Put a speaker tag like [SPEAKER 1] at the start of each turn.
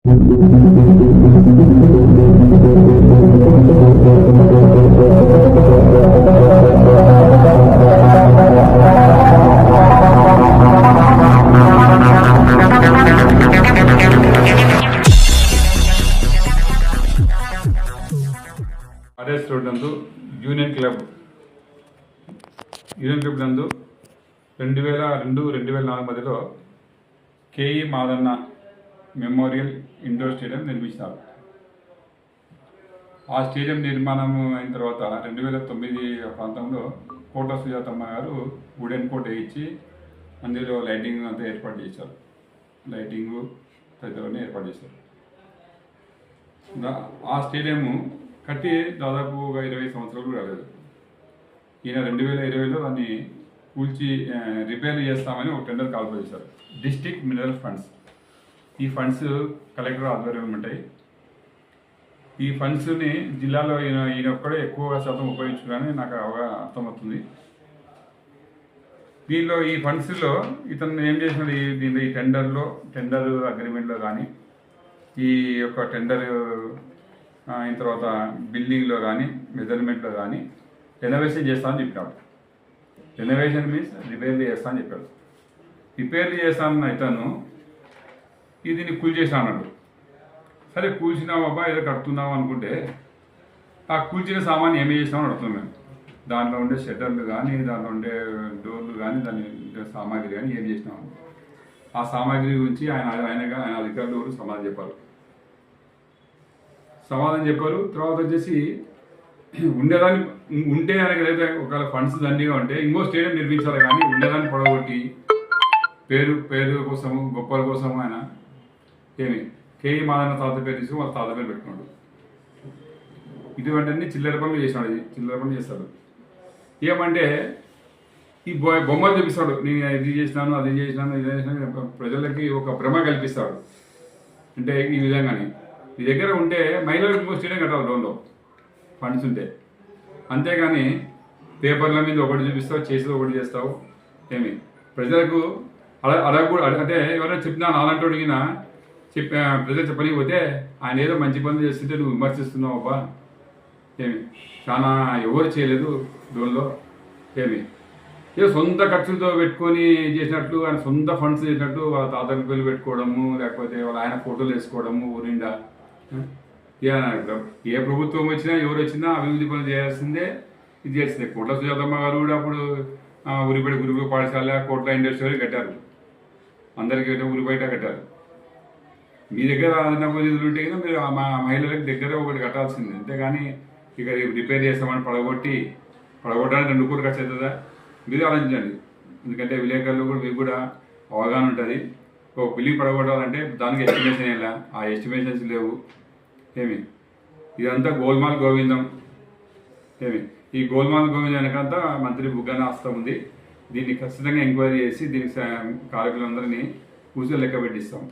[SPEAKER 1] RS road నందు union club నందు 2002-2004 మధ్యలో KE Madanna memorial indoor stadium నిర్మించారు. ఆ స్టేడియం నిర్మాణం అయిన తర్వాత 2009 ప్రాంతంలో కోట సుజాతమ్మ గారు వుడెన్ కోట్ వేయించి అందులో లైటింగ్ అంతా ఏర్పాటు చేశారు. లైటింగు తదితరన్నీ ఏర్పాటు చేశారు. ఆ స్టేడియము కట్టి దాదాపు 20 సంవత్సరాలు రాలేదు. ఈయన 2020లో దాన్ని కూల్చి రిపేర్ చేస్తామని ఒక టెండర్ కాల్ఫర్ చేశారు. డిస్ట్రిక్ట్ మినరల్ ఫండ్స్, ఈ ఫండ్స్ కలెక్టర్ ఆధ్వర్యంలో ఉంటాయి. ఈ ఫండ్స్ని జిల్లాలో ఈయన ఒక్కడే ఎక్కువ శాతం ఉపయోగించుకుని నాకు అర్థమవుతుంది. దీనిలో ఈ ఫండ్స్లో ఇతను ఏం చేసినాడు, దీనిలో ఈ టెండర్ అగ్రిమెంట్లో కానీ, ఈ యొక్క టెండర్ అయిన తర్వాత బిల్డింగ్లో కానీ, మెజర్మెంట్లో కానీ రెనోవేషన్ చేస్తామని చెప్పినాడు. రెనోవేషన్ మీన్స్ రిపేర్లు చేస్తా అని చెప్పాడు. రిపేర్లు చేస్తానన్న ఇతను దీన్ని కూల్ చేసా అన్నాడు. సరే కూల్చినావు అబ్బా, ఏదో కడుతున్నావు అనుకుంటే ఆ కూల్చిన సామాన్ ఏమి చేసినామని అడుగుతున్నాం మేము. దాంట్లో ఉండే షట్టర్లు కానీ, దాంట్లో ఉండే డోర్లు కానీ, దాని సామాగ్రి కానీ ఏం చేసినాము, ఆ సామాగ్రి గురించి ఆయన అధికారులు సమాధానం చెప్పారు. తర్వాత వచ్చేసి ఉండేదాన్ని ఉంటే ఆయనకి లేదా ఒకవేళ ఫండ్స్ దండిగా ఉంటే ఇంకో స్టేడియం నిర్మించాలి, కానీ ఉండేదాన్ని పొడగొట్టి పేరు కోసము గొప్పల కోసము ఆయన కేఈ మాదన్న తాత పేరు తీసుకుని వాళ్ళ తాత పేరు పెట్టుకున్నాడు. ఇటువంటివన్నీ చిల్లర పనులు చేస్తాడు. ఏమంటే ఈ బొమ్మలు చూపిస్తాడు, నేను ఇది చేసినాను, అది చేసినాను, ప్రజలకి ఒక భ్రమ కల్పిస్తాడు. అంటే ఈ విధంగానే మీ దగ్గర ఉంటే మహిళలకు ఇంకో స్టేడియం కట్టాలి లోన్లో ఫండ్స్ ఉంటే. అంతేగాని పేపర్ల మీద ఒకటి చూపిస్తావు, చేసేది ఒకటి చేస్తావు. ప్రజలకు అడగకూడదు. అంటే ఎవరైనా చెప్పినా అలాంటి అడిగినా ప్రజలు చెప్పనిపోతే ఆయన ఏదో మంచి పనులు చేస్తుంటే నువ్వు విమర్శిస్తున్నావు అబ్బా, చాలా ఎవరు చేయలేదు లోన్లో, ఏదో సొంత ఖర్చులతో పెట్టుకొని చేసినట్లు, ఆయన సొంత ఫండ్స్ చేసినట్టు వాళ్ళ తాతల పేర్లు పెట్టుకోవడము, లేకపోతే వాళ్ళ ఆయన ఫోటోలు వేసుకోవడము ఊరిండా. ఏ ప్రభుత్వం వచ్చినా ఎవరు వచ్చినా అభివృద్ధి పనులు చేయాల్సిందే, ఇది చేసిందే. కోట్ల సుజాతమ్మ గారు కూడా అప్పుడు ఉరిపేట గురుకుల పాఠశాల, కోట్ల ఇండస్ట్రీ కట్టారు, అందరికీ ఉరిపేట కట్టారు. మీ దగ్గర అదనపు నిధులు ఉంటే కదా మీరు మా మహిళలకు దగ్గర ఒకటి కట్టాల్సిందే. అంతేగాని ఇక రిపేర్ చేస్తామని పడగొట్టడానికి 2 కోట్లు ఖర్చు అవుతుందా? మీరు ఆలోచించండి. ఎందుకంటే విలేకరులు కూడా మీకు కూడా అవగాహన ఉంటుంది. ఒక బిల్డింగ్ పడగొట్టాలంటే దానికి ఎస్టిమేషన్ ఎలా, ఆ ఎస్టిమేషన్స్ లేవు. ఇదంతా గోల్మాల్ గోవిందం. ఈ గోల్మాల్ గోవిందం వెనకంతా మంత్రి బుగ్గన హస్తం ఉంది. దీన్ని ఖచ్చితంగా ఎంక్వైరీ చేసి దీనికి కార్యకులందరినీ కూర్చొని లెక్క పెట్టిస్తాం.